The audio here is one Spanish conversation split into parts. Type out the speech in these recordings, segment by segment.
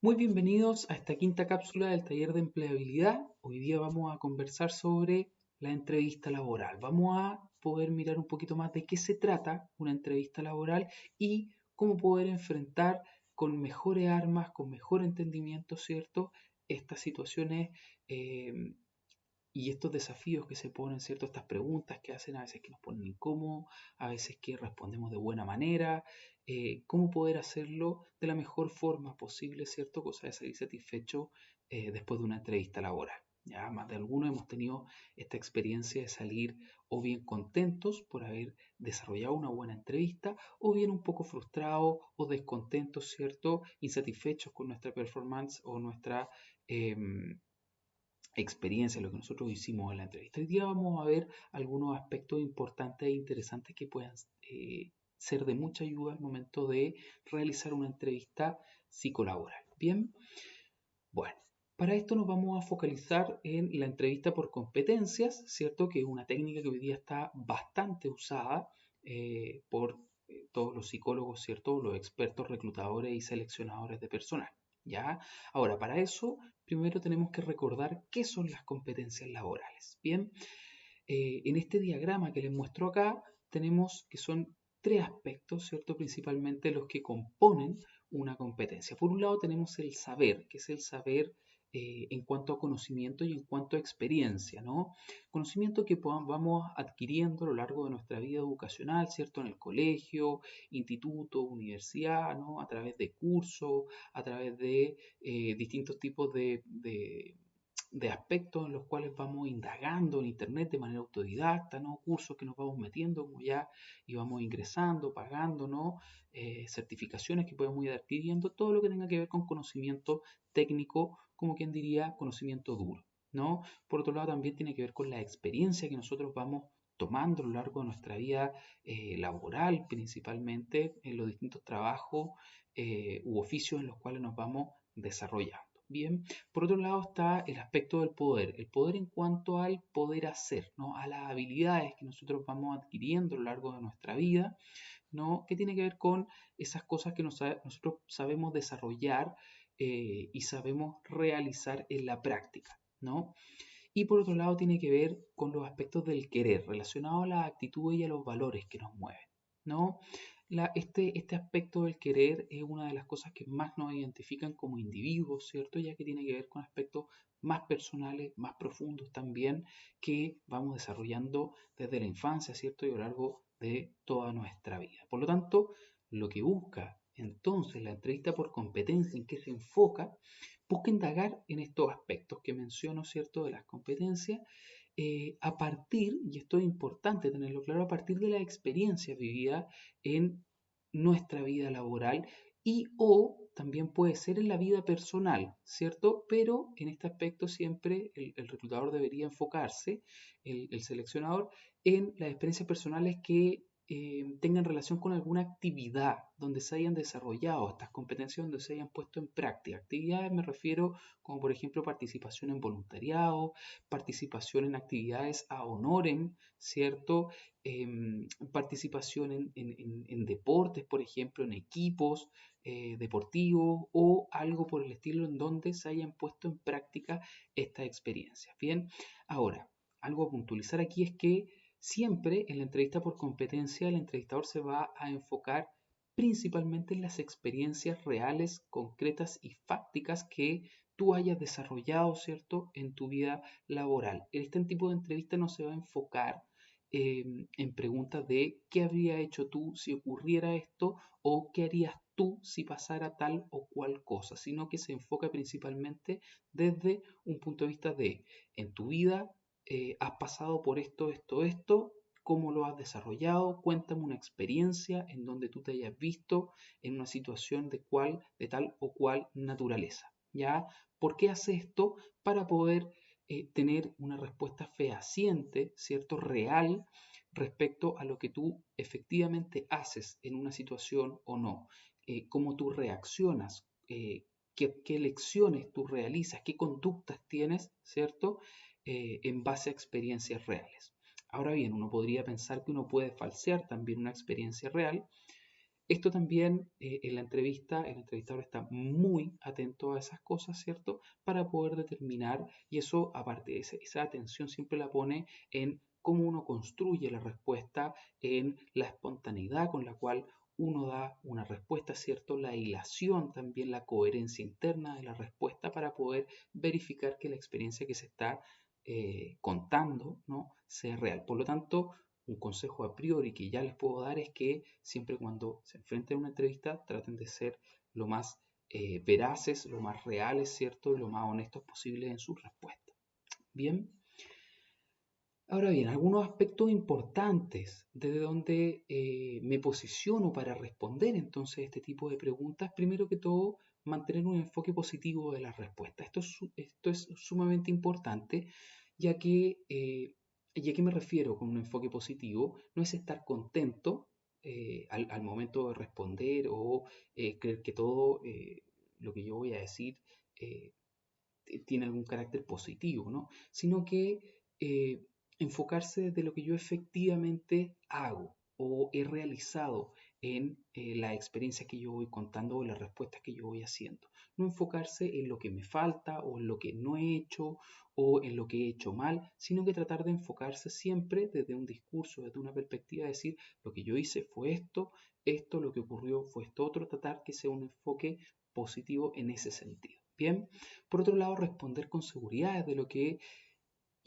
Muy bienvenidos a esta quinta cápsula del taller de empleabilidad. Hoy día vamos a conversar sobre la entrevista laboral. Vamos a poder mirar un poquito más de qué se trata una entrevista laboral y cómo poder enfrentar con mejores armas, con mejor entendimiento, ¿cierto? Estas situaciones eh, y estos desafíos que se ponen, ¿cierto? Estas preguntas que hacen a veces que nos ponen incómodos, a veces que respondemos de buena manera, cómo poder hacerlo de la mejor forma posible, ¿cierto? Cosa de salir satisfecho después de una entrevista laboral. Ya más de algunos hemos tenido esta experiencia de salir o bien contentos por haber desarrollado una buena entrevista o bien un poco frustrados o descontentos, ¿cierto? Insatisfechos con nuestra performance o nuestra experiencia, lo que nosotros hicimos en la entrevista. Hoy día vamos a ver algunos aspectos importantes e interesantes que puedan ser de mucha ayuda al momento de realizar una entrevista psicolaboral. Bien, bueno, para esto nos vamos a focalizar en la entrevista por competencias, ¿cierto? Que es una técnica que hoy día está bastante usada por todos los psicólogos, ¿cierto? Los expertos reclutadores y seleccionadores de personal. ¿Ya? Ahora, para eso, primero tenemos que recordar qué son las competencias laborales. Bien, en este diagrama que les muestro acá, tenemos que son tres aspectos, ¿cierto? Principalmente los que componen una competencia. Por un lado tenemos el saber, que es el saber en cuanto a conocimiento y en cuanto a experiencia, ¿no? Conocimiento que vamos adquiriendo a lo largo de nuestra vida educacional, ¿cierto? En el colegio, instituto, universidad, ¿no? A través de cursos, a través de distintos tipos de aspectos en los cuales vamos indagando en Internet de manera autodidacta, ¿no? Cursos que nos vamos metiendo como ya y vamos ingresando, pagando, ¿no? Certificaciones que podemos ir adquiriendo, todo lo que tenga que ver con conocimiento técnico, como quien diría, conocimiento duro, ¿no? Por otro lado, también tiene que ver con la experiencia que nosotros vamos tomando a lo largo de nuestra vida laboral, principalmente en los distintos trabajos u oficios en los cuales nos vamos desarrollando. Bien, por otro lado está el aspecto del poder, el poder en cuanto al poder hacer, ¿no? A las habilidades que nosotros vamos adquiriendo a lo largo de nuestra vida, ¿no? Que tiene que ver con esas cosas que nosotros sabemos desarrollar y sabemos realizar en la práctica, ¿no? Y por otro lado tiene que ver con los aspectos del querer, relacionados a las actitudes y a los valores que nos mueven, ¿no? Este aspecto del querer es una de las cosas que más nos identifican como individuos, ¿cierto? Ya que tiene que ver con aspectos más personales, más profundos también, que vamos desarrollando desde la infancia, ¿cierto? Y a lo largo de toda nuestra vida. Por lo tanto, lo que busca entonces la entrevista por competencia, en que se enfoca, busca indagar en estos aspectos que menciono, ¿cierto? De las competencias a partir, y esto es importante tenerlo claro, a partir de la experiencia vivida en nuestra vida laboral y o también puede ser en la vida personal, ¿cierto? Pero en este aspecto siempre el reclutador debería enfocarse, el seleccionador, en las experiencias personales que tengan relación con alguna actividad donde se hayan desarrollado estas competencias, donde se hayan puesto en práctica. Actividades me refiero como por ejemplo participación en voluntariado, participación en actividades a honorem, ¿cierto? Participación en deportes, por ejemplo, en equipos deportivos o algo por el estilo en donde se hayan puesto en práctica estas experiencias. Bien, ahora, algo a puntualizar aquí es que siempre en la entrevista por competencia el entrevistador se va a enfocar principalmente en las experiencias reales, concretas y fácticas que tú hayas desarrollado, ¿cierto?, en tu vida laboral. Este tipo de entrevista no se va a enfocar en preguntas de qué habría hecho tú si ocurriera esto o qué harías tú si pasara tal o cual cosa, sino que se enfoca principalmente desde un punto de vista de en tu vida has pasado por esto, cómo lo has desarrollado, cuéntame una experiencia en donde tú te hayas visto en una situación de tal o cual naturaleza. ¿Ya? ¿Por qué hace esto? Para poder tener una respuesta fehaciente, ¿cierto? Real respecto a lo que tú efectivamente haces en una situación o no, cómo tú reaccionas, qué lecciones tú realizas, qué conductas tienes, ¿cierto? En base a experiencias reales. Ahora bien, uno podría pensar que uno puede falsear también una experiencia real Esto también en la entrevista, el entrevistador está muy atento a esas cosas, ¿cierto? Para poder determinar, y eso aparte de esa atención siempre la pone en cómo uno construye la respuesta, en la espontaneidad con la cual uno da una respuesta, ¿cierto? La hilación, también la coherencia interna de la respuesta para poder verificar que la experiencia que se está contando, ¿no? Sea real. Por lo tanto, un consejo a priori que ya les puedo dar es que siempre cuando se enfrenten a una entrevista traten de ser lo más veraces, lo más reales, ¿cierto? Y lo más honestos posible en sus respuestas. Bien. Ahora bien, algunos aspectos importantes desde donde me posiciono para responder entonces este tipo de preguntas. Primero que todo, mantener un enfoque positivo de la respuesta. Esto es sumamente importante, ya que, ¿y a qué me refiero con un enfoque positivo? No es estar contento al momento de responder o creer que todo lo que yo voy a decir eh, tiene algún carácter positivo, ¿no? Sino que enfocarse de lo que yo efectivamente hago o he realizado en la experiencia que yo voy contando o las respuestas que yo voy haciendo. No enfocarse en lo que me falta o en lo que no he hecho o en lo que he hecho mal, sino que tratar de enfocarse siempre desde un discurso, desde una perspectiva, de decir, lo que yo hice fue esto, lo que ocurrió fue esto otro, tratar que sea un enfoque positivo en ese sentido. Bien, por otro lado, responder con seguridad de lo que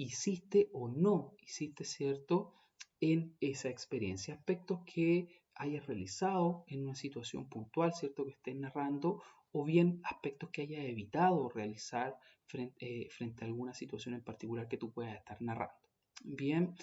hiciste o no hiciste, ¿cierto? En esa experiencia, aspectos que hayas realizado en una situación puntual, ¿cierto? Que estés narrando, o bien aspectos que hayas evitado realizar frente a alguna situación en particular que tú puedas estar narrando. Bien,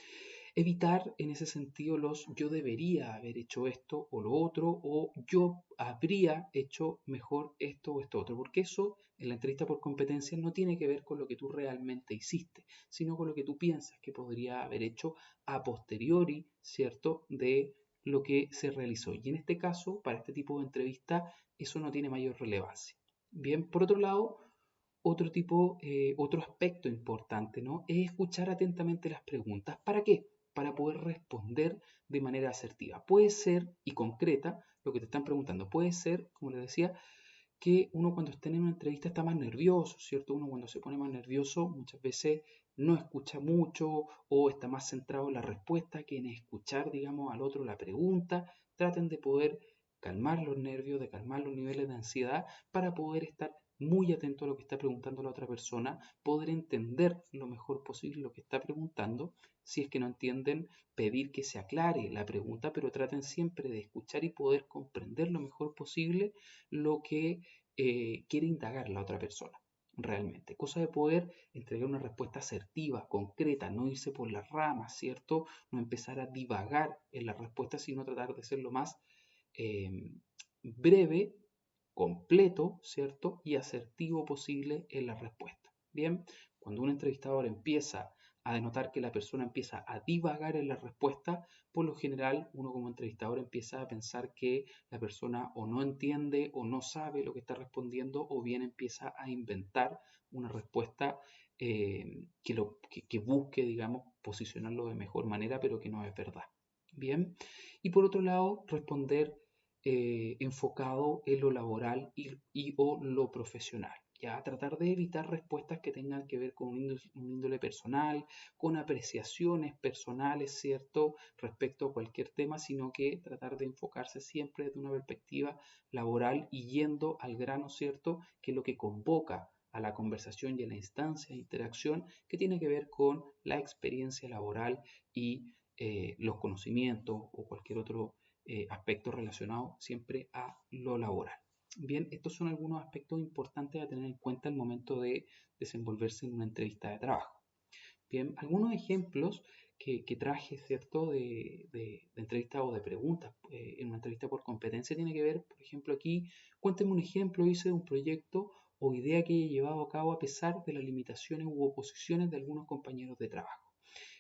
evitar en ese sentido los yo debería haber hecho esto o lo otro, o yo habría hecho mejor esto o esto otro, porque eso en la entrevista por competencia no tiene que ver con lo que tú realmente hiciste, sino con lo que tú piensas que podría haber hecho a posteriori, ¿cierto?, de lo que se realizó. Y en este caso, para este tipo de entrevista, eso no tiene mayor relevancia. Bien, por otro lado, otro aspecto importante, ¿no? Es escuchar atentamente las preguntas. ¿Para qué? Para poder responder de manera asertiva. Puede ser, y concreta, lo que te están preguntando. Puede ser, como les decía, que uno cuando está en una entrevista está más nervioso, ¿cierto? Uno cuando se pone más nervioso muchas veces no escucha mucho o está más centrado en la respuesta que en escuchar, digamos, al otro la pregunta. Traten de poder calmar los nervios, de calmar los niveles de ansiedad para poder estar muy atento a lo que está preguntando la otra persona, poder entender lo mejor posible lo que está preguntando. Si es que no entienden, pedir que se aclare la pregunta, pero traten siempre de escuchar y poder comprender lo mejor posible lo que quiere indagar la otra persona realmente. Cosa de poder entregar una respuesta asertiva, concreta, no irse por las ramas, ¿cierto? No empezar a divagar en la respuesta, sino tratar de ser lo más eh, breve, completo, ¿cierto? Y asertivo posible en la respuesta. Bien, cuando un entrevistador empieza a denotar que la persona empieza a divagar en la respuesta, por lo general uno como entrevistador empieza a pensar que la persona o no entiende o no sabe lo que está respondiendo o bien empieza a inventar una respuesta que busque, digamos, posicionarlo de mejor manera, pero que no es verdad. Bien, y por otro lado, responder enfocado en lo laboral o lo profesional. Ya, tratar de evitar respuestas que tengan que ver con un índole personal, con apreciaciones personales, ¿cierto?, respecto a cualquier tema, sino que tratar de enfocarse siempre desde una perspectiva laboral y yendo al grano, ¿cierto?, que es lo que convoca a la conversación y a la instancia de interacción que tiene que ver con la experiencia laboral y los conocimientos o cualquier otro aspectos relacionados siempre a lo laboral. Bien, estos son algunos aspectos importantes a tener en cuenta al momento de desenvolverse en una entrevista de trabajo. Bien, algunos ejemplos que traje, ¿cierto?, de entrevista o de preguntas en una entrevista por competencia tiene que ver, por ejemplo, aquí, cuénteme un ejemplo, hice un proyecto o idea que he llevado a cabo a pesar de las limitaciones u oposiciones de algunos compañeros de trabajo.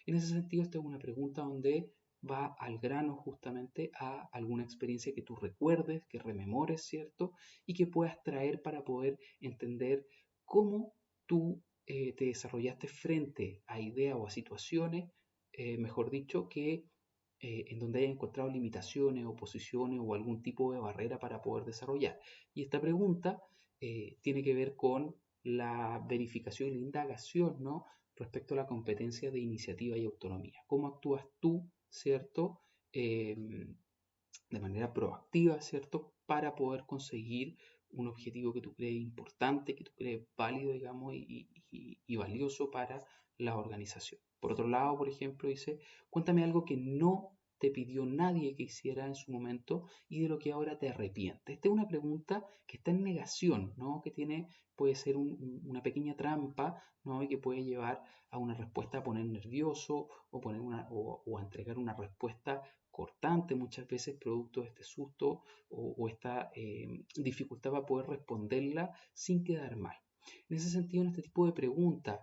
En ese sentido, esta es una pregunta donde va al grano justamente a alguna experiencia que tú recuerdes, que rememores, ¿cierto? Y que puedas traer para poder entender cómo tú te desarrollaste frente a ideas o a situaciones, mejor dicho, que en donde haya encontrado limitaciones, oposiciones o algún tipo de barrera para poder desarrollar. Y esta pregunta tiene que ver con la verificación y la indagación, ¿no? Respecto a la competencia de iniciativa y autonomía. ¿Cómo actúas tú, ¿cierto? De manera proactiva, ¿cierto? Para poder conseguir un objetivo que tú crees importante, que tú crees válido, digamos, y valioso para la organización. Por otro lado, por ejemplo, dice, cuéntame algo que no te pidió nadie que hiciera en su momento y de lo que ahora te arrepientes. Esta es una pregunta que está en negación, ¿no? Que tiene, puede ser una pequeña trampa, ¿no? Y que puede llevar a una respuesta a poner nervioso o a entregar una respuesta cortante, muchas veces producto de este susto o esta dificultad para poder responderla sin quedar mal. En ese sentido, en este tipo de preguntas,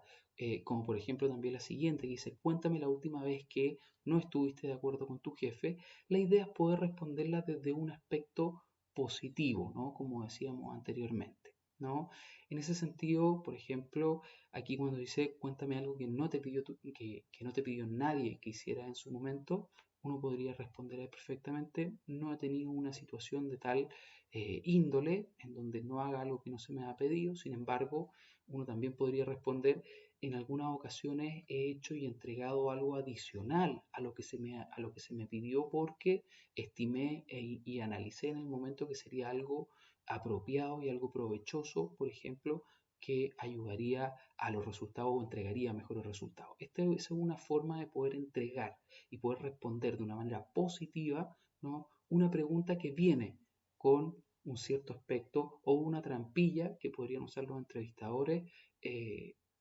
como por ejemplo también la siguiente, que dice, cuéntame la última vez que no estuviste de acuerdo con tu jefe, la idea es poder responderla desde un aspecto positivo, ¿no? Como decíamos anteriormente, ¿no? En ese sentido, por ejemplo, aquí cuando dice, cuéntame algo que no te pidió, que no te pidió nadie que hiciera en su momento, uno podría responder perfectamente, no he tenido una situación de tal índole en donde no haga algo que no se me ha pedido, sin embargo, uno también podría responder, en algunas ocasiones he hecho y entregado algo adicional a lo que a lo que se me pidió porque estimé y analicé en el momento que sería algo apropiado y algo provechoso, por ejemplo, que ayudaría a los resultados o entregaría mejores resultados. Esta es una forma de poder entregar y poder responder de una manera positiva, ¿no? Una pregunta que viene con un cierto aspecto o una trampilla que podrían usar los entrevistadores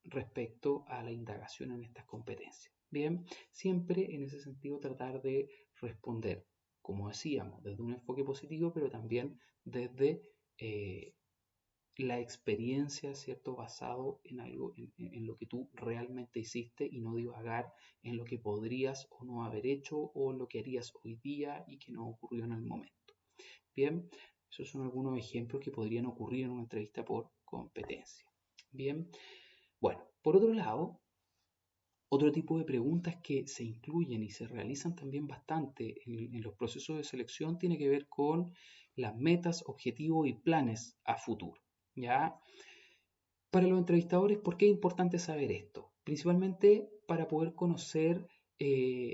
respecto a la indagación en estas competencias. Bien, siempre en ese sentido tratar de responder, como decíamos, desde un enfoque positivo, pero también desde la experiencia, ¿cierto? Basado en algo, en lo que tú realmente hiciste y no divagar en lo que podrías o no haber hecho o lo que harías hoy día y que no ocurrió en el momento. Bien, esos son algunos ejemplos que podrían ocurrir en una entrevista por competencia. Bien, bueno, por otro lado, otro tipo de preguntas que se incluyen y se realizan también bastante en los procesos de selección tiene que ver con las metas, objetivos y planes a futuro. ¿Ya? Para los entrevistadores, ¿por qué es importante saber esto? Principalmente para poder conocer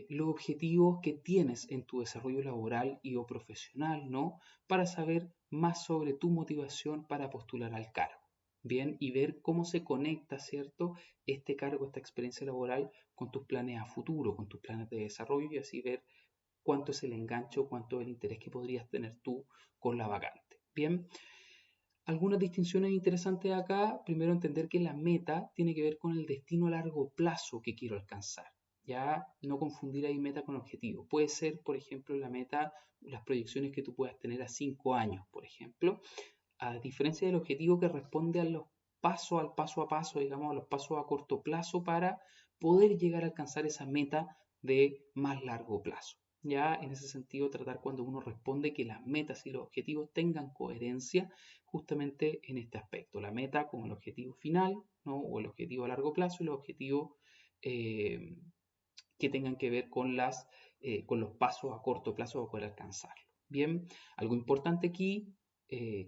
los objetivos que tienes en tu desarrollo laboral y o profesional, ¿no? Para saber más sobre tu motivación para postular al cargo. Bien, y ver cómo se conecta, ¿cierto? Este cargo, esta experiencia laboral con tus planes a futuro, con tus planes de desarrollo y así ver cuánto es el enganche, cuánto es el interés que podrías tener tú con la vacante. Bien, algunas distinciones interesantes acá. Primero, entender que la meta tiene que ver con el destino a largo plazo que quiero alcanzar. Ya no confundir ahí meta con objetivo. Puede ser, por ejemplo, la meta, las proyecciones que tú puedas tener a 5 años, por ejemplo, a diferencia del objetivo que responde a los pasos, al paso a paso, digamos, a los pasos a corto plazo para poder llegar a alcanzar esa meta de más largo plazo. Ya en ese sentido, tratar cuando uno responde que las metas y los objetivos tengan coherencia justamente en este aspecto. La meta como el objetivo final, ¿no? O el objetivo a largo plazo y los objetivos eh, que tengan que ver con los pasos a corto plazo para poder alcanzarlo. Bien, algo importante aquí,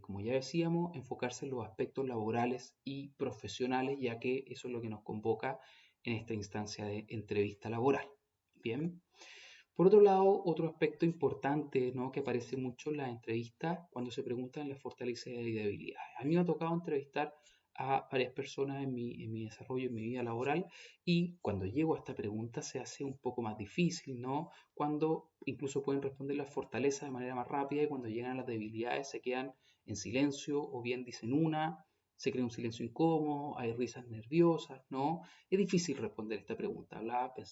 como ya decíamos, enfocarse en los aspectos laborales y profesionales, ya que eso es lo que nos convoca en esta instancia de entrevista laboral. Bien. Por otro lado, otro aspecto importante, ¿no? Que aparece mucho en las entrevistas cuando se preguntan las fortalezas y debilidades. A mí me ha tocado entrevistar a varias personas en mi desarrollo, en mi vida laboral, y cuando llego a esta pregunta se hace un poco más difícil, ¿no? Cuando incluso pueden responder las fortalezas de manera más rápida y cuando llegan a las debilidades se quedan en silencio o bien dicen una, se crea un silencio incómodo, hay risas nerviosas, ¿no? Es difícil responder esta pregunta.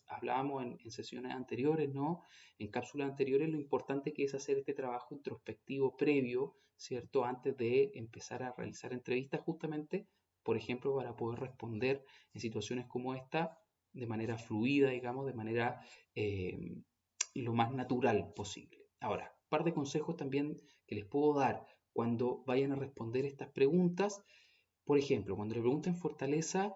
Hablábamos en sesiones anteriores, ¿no? En cápsulas anteriores, lo importante que es hacer este trabajo introspectivo previo, ¿cierto? Antes de empezar a realizar entrevistas, justamente, por ejemplo, para poder responder en situaciones como esta de manera fluida, digamos, de manera lo más natural posible. Ahora, un par de consejos también que les puedo dar cuando vayan a responder estas preguntas. Por ejemplo, cuando le pregunten fortaleza,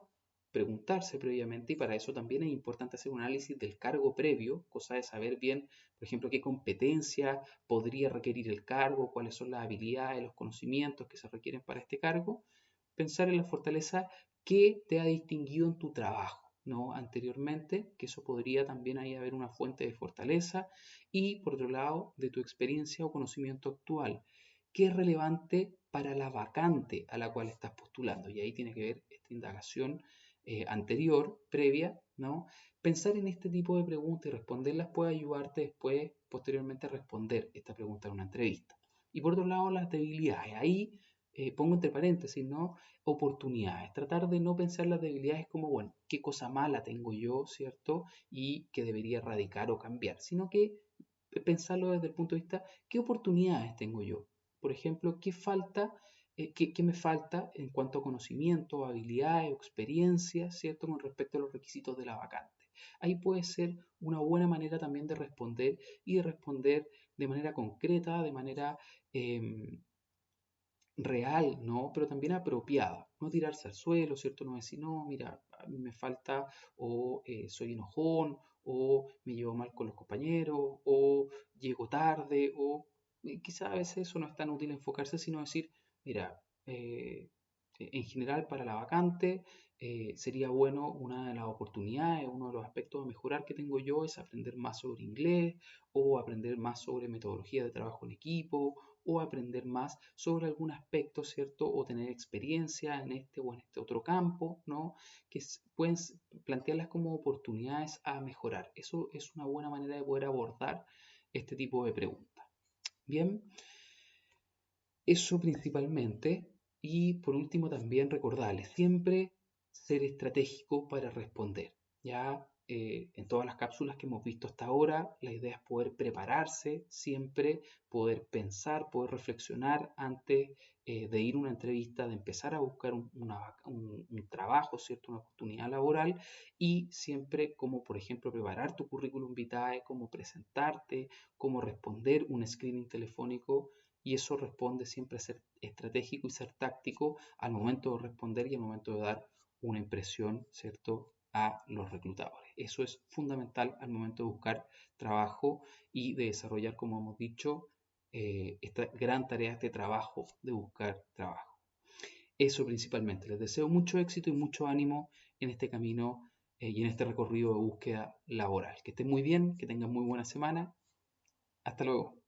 preguntarse previamente, y para eso también es importante hacer un análisis del cargo previo, cosa de saber bien, por ejemplo, qué competencia podría requerir el cargo, cuáles son las habilidades, los conocimientos que se requieren para este cargo, pensar en la fortaleza que te ha distinguido en tu trabajo, ¿no? Anteriormente, que eso podría también ahí haber una fuente de fortaleza, y por otro lado, de tu experiencia o conocimiento actual, que es relevante para la vacante a la cual estás postulando. Y ahí tiene que ver esta indagación anterior, previa, ¿no? Pensar en este tipo de preguntas y responderlas puede ayudarte después, posteriormente, a responder esta pregunta en una entrevista. Y por otro lado, las debilidades. Ahí pongo entre paréntesis, ¿no? Oportunidades. Tratar de no pensar las debilidades como, bueno, qué cosa mala tengo yo, ¿cierto? Y que debería erradicar o cambiar, sino que pensarlo desde el punto de vista, ¿qué oportunidades tengo yo? Por ejemplo, ¿qué falta? ¿Qué me falta en cuanto a conocimiento, habilidades o experiencia, ¿cierto? Con respecto a los requisitos de la vacante. Ahí puede ser una buena manera también de responder, y de responder de manera concreta, de manera real, ¿no? Pero también apropiada. No tirarse al suelo, ¿cierto? No decir, no, mira, a mí me falta, o soy enojón, o me llevo mal con los compañeros, o llego tarde, o quizá a veces eso no es tan útil enfocarse, sino decir, mira, en general para la vacante sería bueno, una de las oportunidades, uno de los aspectos a mejorar que tengo yo es aprender más sobre inglés, o aprender más sobre metodología de trabajo en equipo, o aprender más sobre algún aspecto, ¿cierto? O tener experiencia en este o en este otro campo, ¿no? Que pueden plantearlas como oportunidades a mejorar. Eso es una buena manera de poder abordar este tipo de preguntas. Bien, eso principalmente. Y por último también recordarles siempre ser estratégico para responder. Ya en todas las cápsulas que hemos visto hasta ahora, la idea es poder prepararse siempre, poder pensar, poder reflexionar antes de ir a una entrevista, de empezar a buscar un trabajo, ¿cierto? Una oportunidad laboral, y siempre como, por ejemplo, preparar tu currículum vitae, cómo presentarte, cómo responder un screening telefónico. Y eso responde siempre a ser estratégico y ser táctico al momento de responder y al momento de dar una impresión, ¿cierto?, a los reclutadores. Eso es fundamental al momento de buscar trabajo y de desarrollar, como hemos dicho, esta gran tarea, este trabajo de buscar trabajo. Eso principalmente. Les deseo mucho éxito y mucho ánimo en este camino y en este recorrido de búsqueda laboral. Que estén muy bien, que tengan muy buena semana. Hasta luego.